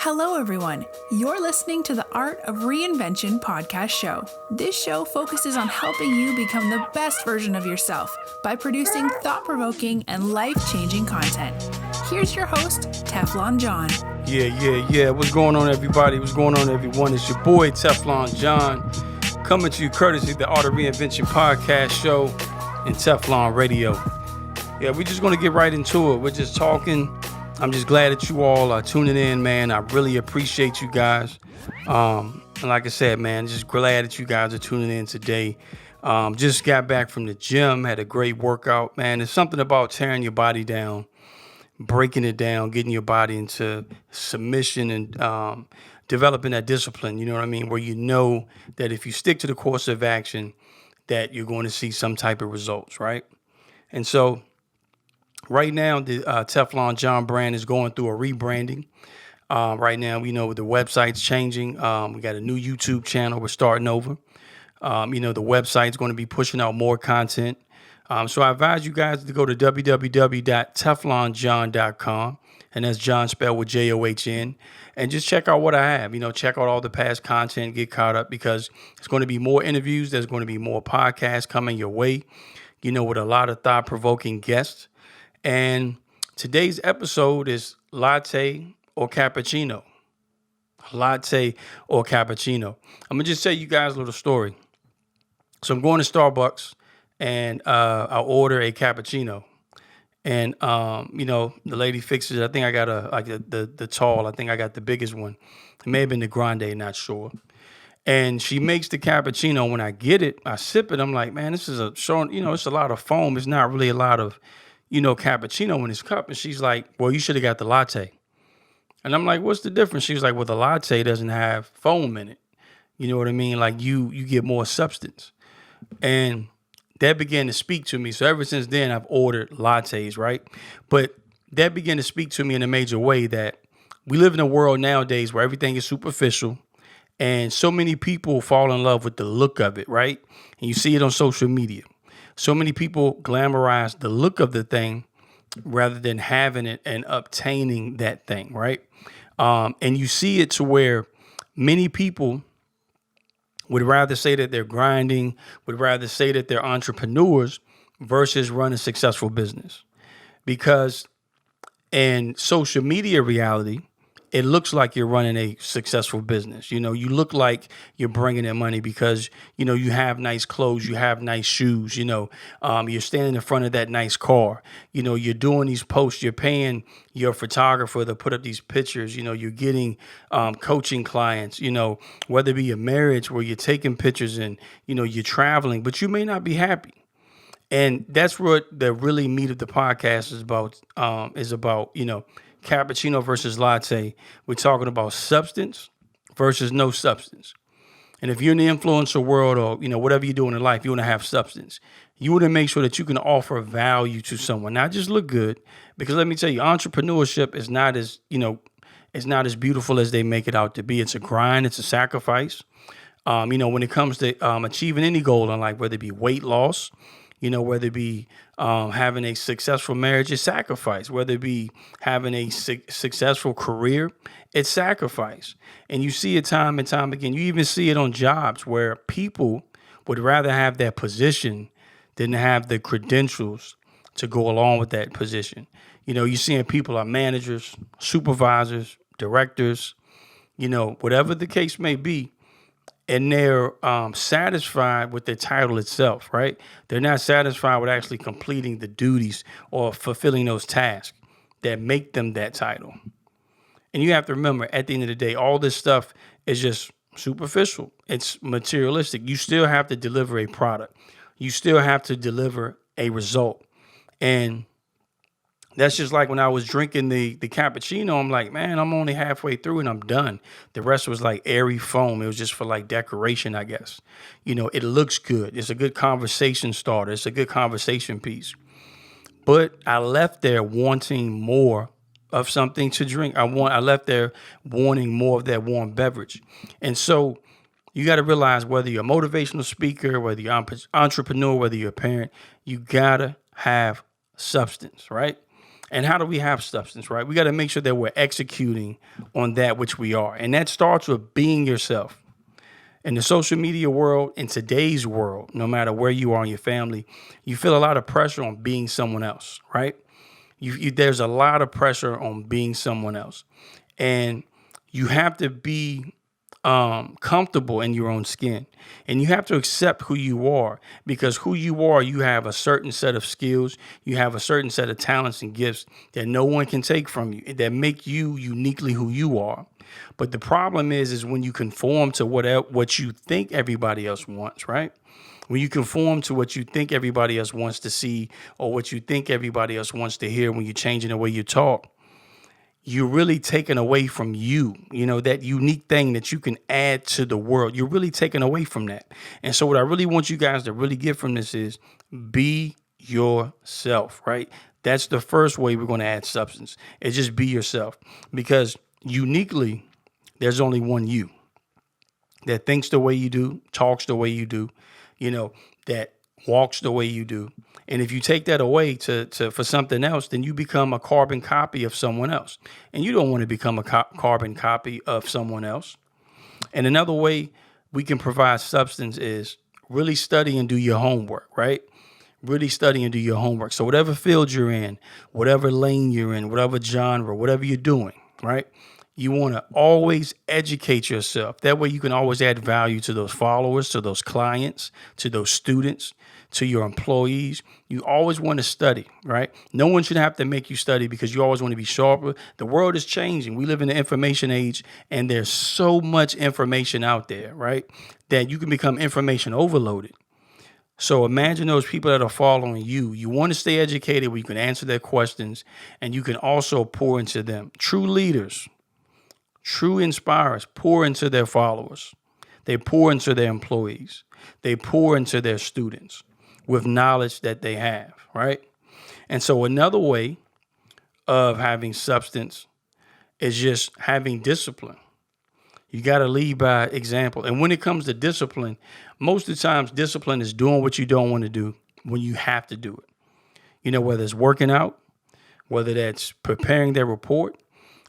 Hello, everyone. You're listening to the Art of Reinvention podcast show. This show focuses on helping you become the best version of yourself by producing thought-provoking and life-changing content. Here's your host, Teflon John. Yeah. What's going on, everybody? What's going on, everyone? It's your boy, Teflon John, coming to you courtesy of the Art of Reinvention podcast show and Teflon Radio. Yeah, we're just going to get right into it. We're just talking. I'm just glad that you all are tuning in, man. I really appreciate you guys. And like I said, man, just glad that you guys are tuning in today. Just got back from the gym, had a great workout, man. There's something about tearing your body down, breaking it down, getting your body into submission and developing that discipline, you know what I mean? Where you know that if you stick to the course of action, that you're going to see some type of results, right? And so right now, the Teflon John brand is going through a rebranding. Right now, we know the website's changing. We got a new YouTube channel. We're starting over. The website's going to be pushing out more content. So I advise you guys to go to www.teflonjohn.com. And that's John spelled with John. And just check out what I have. Check out all the past content, get caught up, because there's going to be more interviews. There's going to be more podcasts coming your way, with a lot of thought-provoking guests. And today's episode is latte or cappuccino. Latte or cappuccino. I'm going to just tell you guys a little story. So I'm going to Starbucks and I'll order a cappuccino. And, the lady fixes it. I think I got the tall. I think I got the biggest one. It may have been the grande, not sure. And she makes the cappuccino. When I get it, I sip it. I'm like, man, this is it's a lot of foam. It's not really a lot of cappuccino in this cup. And she's like, well, you should have got the latte. And I'm like, what's the difference? She was like, well, the latte doesn't have foam in it. You know what I mean? Like you get more substance. And that began to speak to me. So ever since then, I've ordered lattes, right? But that began to speak to me in a major way that we live in a world nowadays where everything is superficial. And so many people fall in love with the look of it, right? And you see it on social media. So many people glamorize the look of the thing rather than having it and obtaining that thing, right? And you see it to where many people would rather say that they're grinding, would rather say that they're entrepreneurs versus run a successful business. Because in social media reality, it looks like you're running a successful business. You look like you're bringing in money because, you have nice clothes, you have nice shoes, you're standing in front of that nice car, you're doing these posts, you're paying your photographer to put up these pictures, you're getting coaching clients, whether it be a marriage where you're taking pictures and, you're traveling, but you may not be happy. And that's what the really meat of the podcast is about, cappuccino versus latte. We're talking about substance versus no substance. And if you're in the influencer world or, whatever you're doing in life, you want to have substance. You want to make sure that you can offer value to someone, not just look good. Because let me tell you, entrepreneurship is not as, it's not as beautiful as they make it out to be. It's a grind. It's a sacrifice. When it comes to achieving any goal in life, whether it be weight loss, whether it be having a successful marriage, it's sacrifice. Whether it be having a successful career, it's sacrifice. And you see it time and time again. You even see it on jobs where people would rather have that position than have the credentials to go along with that position. You're seeing people are managers, supervisors, directors, whatever the case may be. And they're satisfied with the title itself, right? They're not satisfied with actually completing the duties or fulfilling those tasks that make them that title. And you have to remember, at the end of the day, all this stuff is just superficial. It's materialistic. You still have to deliver a product. You still have to deliver a result. And that's just like when I was drinking the cappuccino, I'm like, man, I'm only halfway through and I'm done. The rest was like airy foam. It was just for like decoration, I guess. It looks good. It's a good conversation starter. It's a good conversation piece. But I left there wanting more of something to drink. I left there wanting more of that warm beverage. And so you got to realize whether you're a motivational speaker, whether you're an entrepreneur, whether you're a parent, you got to have substance, right? And how do we have substance, right? We got to make sure that we're executing on that which we are. And that starts with being yourself. In the social media world, in today's world, no matter where you are in your family, you feel a lot of pressure on being someone else, right? There's a lot of pressure on being someone else. And you have to be comfortable in your own skin, and you have to accept who you are, because who you are, you have a certain set of skills, you have a certain set of talents and gifts that no one can take from you, that make you uniquely who you are. But the problem is when you conform to what you think everybody else wants, right? When you conform to what you think everybody else wants to see, or what you think everybody else wants to hear, when you're changing the way you talk, you're really taking away from you, that unique thing that you can add to the world. You're really taking away from that. And so what I really want you guys to really get from this is be yourself, right? That's the first way we're going to add substance. It's just be yourself, because uniquely, there's only one you that thinks the way you do, talks the way you do, that walks the way you do. And if you take that away for something else, then you become a carbon copy of someone else. And you don't want to become a carbon copy of someone else. And another way we can provide substance is really study and do your homework, right? Really study and do your homework. So whatever field you're in, whatever lane you're in, whatever genre, whatever you're doing, right? You want to always educate yourself. That way you can always add value to those followers, to those clients, to those students, to your employees. You always want to study, right? No one should have to make you study, because you always want to be sharper. The world is changing. We live in the information age, and there's so much information out there, right? That you can become information overloaded. So imagine those people that are following you. You want to stay educated where you can answer their questions, and you can also pour into them. True leaders, true inspirers pour into their followers. They pour into their employees. They pour into their students with knowledge that they have, right? And so another way of having substance is just having discipline. You got to lead by example. And when it comes to discipline, most of the times discipline is doing what you don't want to do when you have to do it. Whether it's working out, whether that's preparing that report,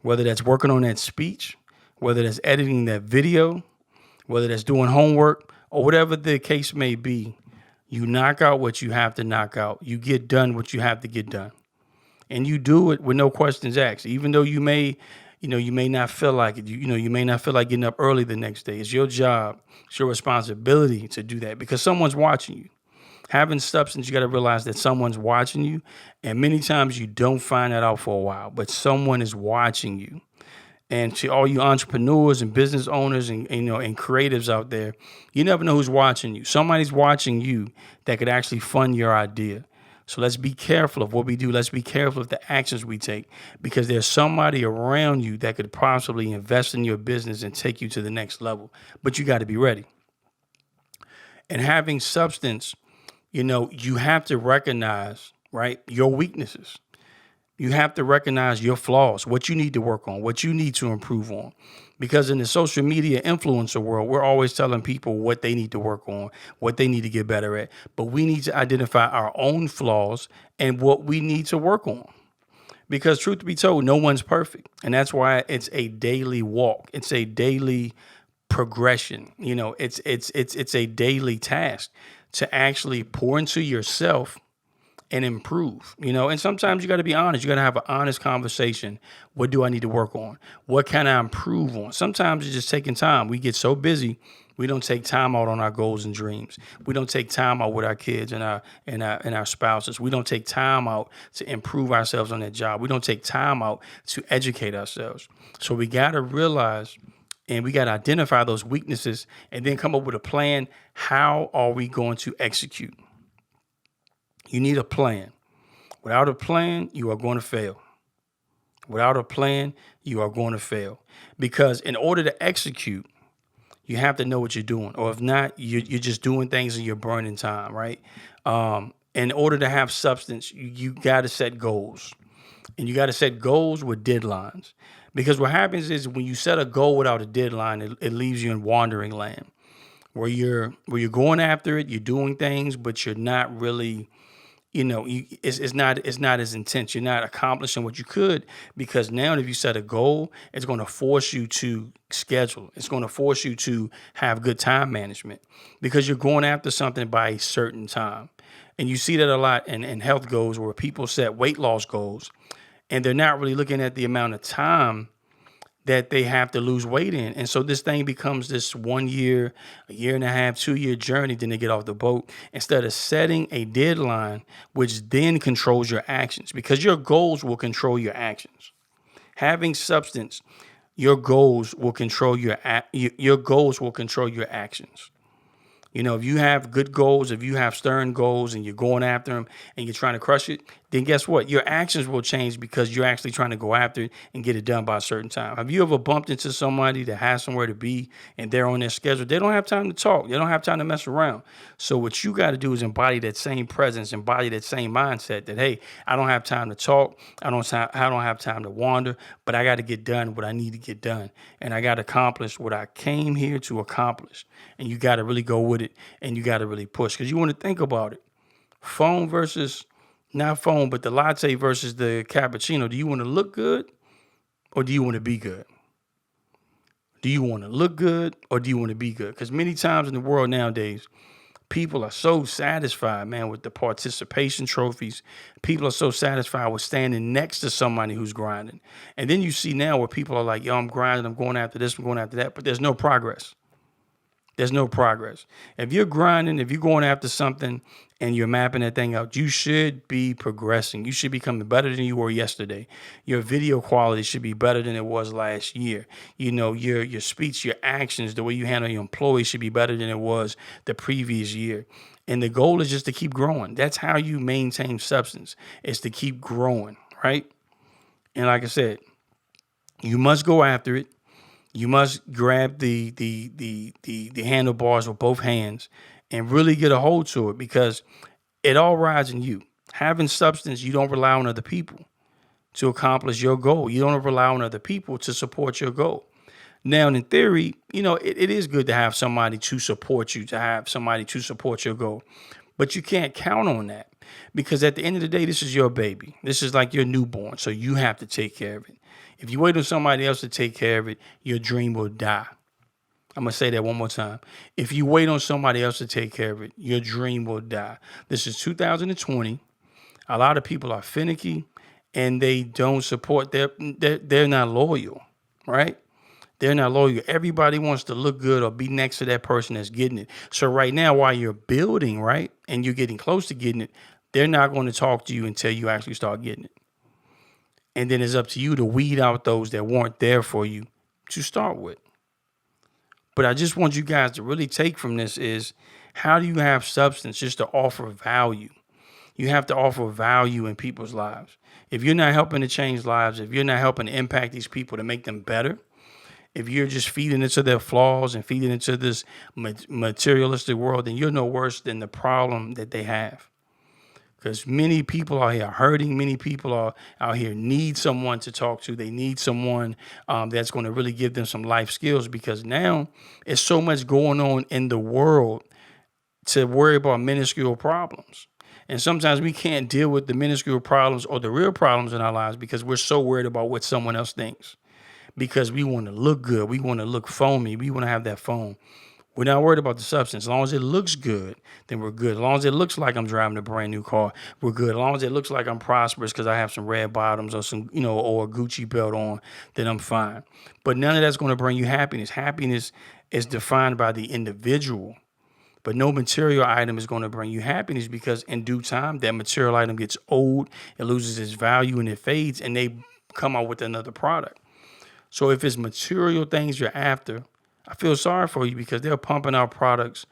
whether that's working on that speech, whether that's editing that video, whether that's doing homework, or whatever the case may be. You knock out what you have to knock out. You get done what you have to get done. And you do it with no questions asked, even though you may not feel like it. You may not feel like getting up early the next day. It's your job. It's your responsibility to do that, because someone's watching you. Having substance, you got to realize that someone's watching you. And many times you don't find that out for a while, but someone is watching you. And to all you entrepreneurs and business owners and creatives out there, you never know who's watching you. Somebody's watching you that could actually fund your idea. So let's be careful of what we do. Let's be careful of the actions we take, because there's somebody around you that could possibly invest in your business and take you to the next level. But you got to be ready. And having substance, you have to recognize, right, your weaknesses. You have to recognize your flaws, what you need to work on, what you need to improve on. Because in the social media influencer world, we're always telling people what they need to work on, what they need to get better at. But we need to identify our own flaws and what we need to work on. Because truth be told, no one's perfect. And that's why it's a daily walk. It's a daily progression. It's a daily task to actually pour into yourself and improve, and sometimes you got to be honest. You got to have an honest conversation. What do I need to work on? What can I improve on? Sometimes it's just taking time. We get so busy, we don't take time out on our goals and dreams. We don't take time out with our kids and our spouses. We don't take time out to improve ourselves on that job. We don't take time out to educate ourselves. So we got to realize, and we got to identify those weaknesses, and then come up with a plan. How are we going to execute? You need a plan. Without a plan, you are going to fail. Without a plan, you are going to fail. Because in order to execute, you have to know what you're doing. Or if not, you're just doing things and you're burning time, right? In order to have substance, you got to set goals. And you got to set goals with deadlines. Because what happens is when you set a goal without a deadline, it leaves you in wandering land. Where you're going after it, you're doing things, but you're not really it's not as intense. You're not accomplishing what you could, because now if you set a goal, it's going to force you to schedule. It's going to force you to have good time management, because you're going after something by a certain time. And you see that a lot in health goals, where people set weight loss goals and they're not really looking at the amount of time that they have to lose weight in. And so this thing becomes this 1 year, a year and a half, 2 year journey. Then they get off the boat, instead of setting a deadline, which then controls your actions, because your goals will control your actions. Having substance, your goals will control your goals will control your actions. If you have good goals, if you have stern goals and you're going after them and you're trying to crush it, then guess what? Your actions will change, because you're actually trying to go after it and get it done by a certain time. Have you ever bumped into somebody that has somewhere to be and they're on their schedule? They don't have time to talk. They don't have time to mess around. So what you got to do is embody that same presence, embody that same mindset that, hey, I don't have time to talk. I don't have time to wander, but I got to get done what I need to get done. And I got to accomplish what I came here to accomplish. And you got to really go with it, and you got to really push, because you want to think about it. Phone versus not phone, but the latte versus the cappuccino. Do you want to look good, or do you want to be good? Do you want to look good, or do you want to be good? Because many times in the world nowadays, people are so satisfied, man, with the participation trophies. People are so satisfied with standing next to somebody who's grinding. And then you see now where people are like, yo, I'm grinding, I'm going after this, I'm going after that, but there's no progress. There's no progress. If you're grinding, if you're going after something and you're mapping that thing out, you should be progressing. You should be becoming better than you were yesterday. Your video quality should be better than it was last year. Your speech, your actions, the way you handle your employees should be better than it was the previous year. And the goal is just to keep growing. That's how you maintain substance, is to keep growing, right? And like I said, you must go after it. You must grab the handlebars with both hands and really get a hold to it, because it all rides in you. Having substance, you don't rely on other people to accomplish your goal. You don't rely on other people to support your goal. Now, in theory, it is good to have somebody to support you, to have somebody to support your goal. But you can't count on that, because at the end of the day, this is your baby. This is like your newborn. So you have to take care of it. If you wait on somebody else to take care of it, your dream will die. I'm going to say that one more time. If you wait on somebody else to take care of it, your dream will die. This is 2020. A lot of people are finicky, and they don't support they're not loyal, right? They're not loyal. Everybody wants to look good or be next to that person that's getting it. So right now, while you're building, right, and you're getting close to getting it, they're not going to talk to you until you actually start getting it. And then it's up to you to weed out those that weren't there for you to start with. But I just want you guys to really take from this is, how do you have substance just to offer value? You have to offer value in people's lives. If you're not helping to change lives, if you're not helping to impact these people to make them better, if you're just feeding into their flaws and feeding into this materialistic world, then you're no worse than the problem that they have. Because many people out here hurting. Many people are out here need someone to talk to. They need someone that's going to really give them some life skills, because now it's so much going on in the world to worry about minuscule problems. And sometimes we can't deal with the minuscule problems or the real problems in our lives, because we're so worried about what someone else thinks. Because we want to look good. We want to look foamy. We want to have that foam. We're not worried about the substance. As long as it looks good, then we're good. As long as it looks like I'm driving a brand new car, we're good. As long as it looks like I'm prosperous because I have some red bottoms or or a Gucci belt on, then I'm fine. But none of that's going to bring you happiness. Happiness is defined by the individual. But no material item is going to bring you happiness, because in due time, that material item gets old, it loses its value, and it fades, and they come out with another product. So if it's material things you're after, I feel sorry for you, because they're pumping out products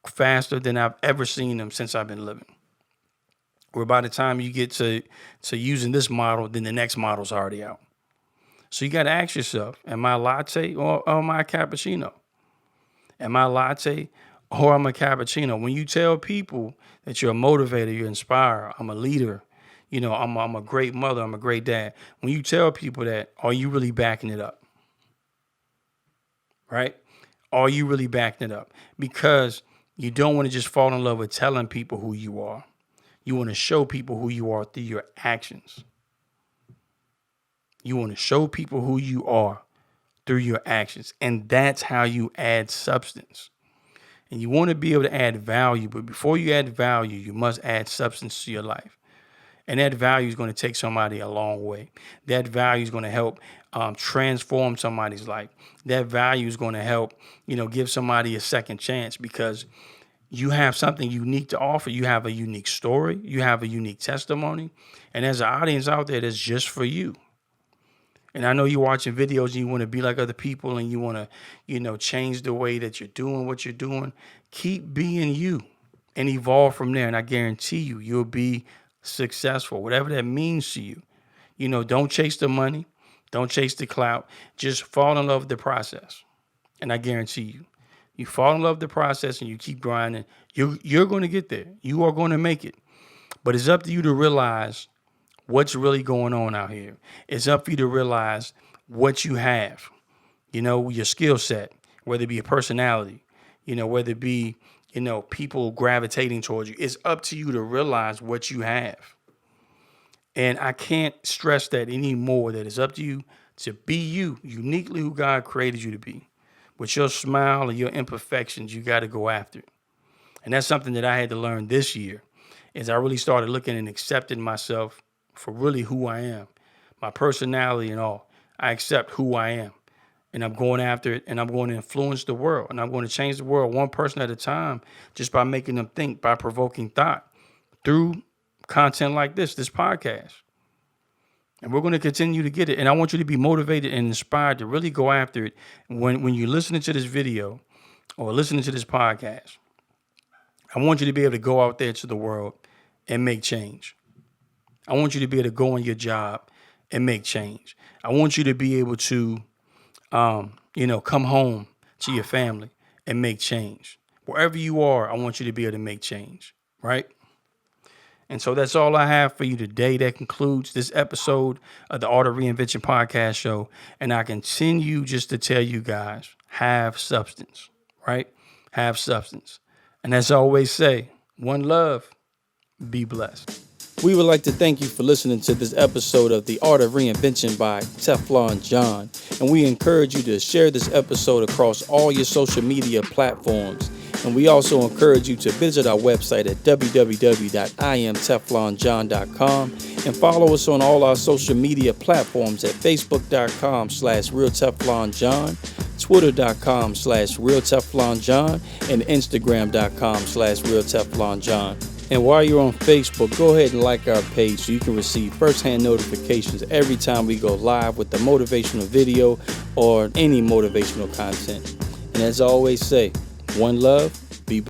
faster than I've ever seen them since I've been living. Where by the time you get to using this model, then the next model's already out. So you got to ask yourself, am I a latte or am I a cappuccino? Am I a latte or am I a cappuccino? When you tell people that you're a motivator, you're inspired, I'm a leader, I'm a great mother, I'm a great dad. When you tell people that, are you really backing it up? Right? Are you really backing it up? Because you don't want to just fall in love with telling people who you are. You want to show people who you are through your actions. You want to show people who you are through your actions. And that's how you add substance. And you want to be able to add value. But before you add value, you must add substance to your life. And that value is going to take somebody a long way. That value is going to help transform somebody's life. That value is going to help, give somebody a second chance, because you have something unique to offer. You have a unique story. You have a unique testimony. And there's an audience out there that's just for you. And I know you're watching videos and you want to be like other people and you want to, change the way that you're doing what you're doing. Keep being you and evolve from there. And I guarantee you'll be successful, whatever that means to you. Don't chase the money. Don't chase the clout. Just fall in love with the process. And I guarantee you fall in love with the process and you keep grinding. You're going to get there. You are going to make it. But it's up to you to realize what's really going on out here. It's up for you to realize what you have, your skill set, whether it be a personality, whether it be, people gravitating towards you. It's up to you to realize what you have. And I can't stress that anymore, that it's up to you to be you, uniquely who God created you to be. With your smile and your imperfections, you got to go after it. And that's something that I had to learn this year, as I really started looking and accepting myself for really who I am, my personality and all. I accept who I am, and I'm going after it, and I'm going to influence the world, and I'm going to change the world one person at a time, just by making them think, by provoking thought through content like this podcast. And we're going to continue to get it. And I want you to be motivated and inspired to really go after it. When you're listening to this video or listening to this podcast, I want you to be able to go out there to the world and make change. I want you to be able to go on your job and make change. I want you to be able to, come home to your family and make change. Wherever you are, I want you to be able to make change, right? And so that's all I have for you today. That concludes this episode of the Art of Reinvention podcast show. And I continue just to tell you guys, have substance, right? Have substance. And as I always say, one love, be blessed. We would like to thank you for listening to this episode of The Art of Reinvention by Teflon John. And we encourage you to share this episode across all your social media platforms. And we also encourage you to visit our website at www.iamteflonjohn.com and follow us on all our social media platforms at facebook.com/realteflonjohn, twitter.com/realteflonjohn, and instagram.com/realteflonjohn. And while you're on Facebook, go ahead and like our page so you can receive first-hand notifications every time we go live with the motivational video or any motivational content. And as I always say, one love,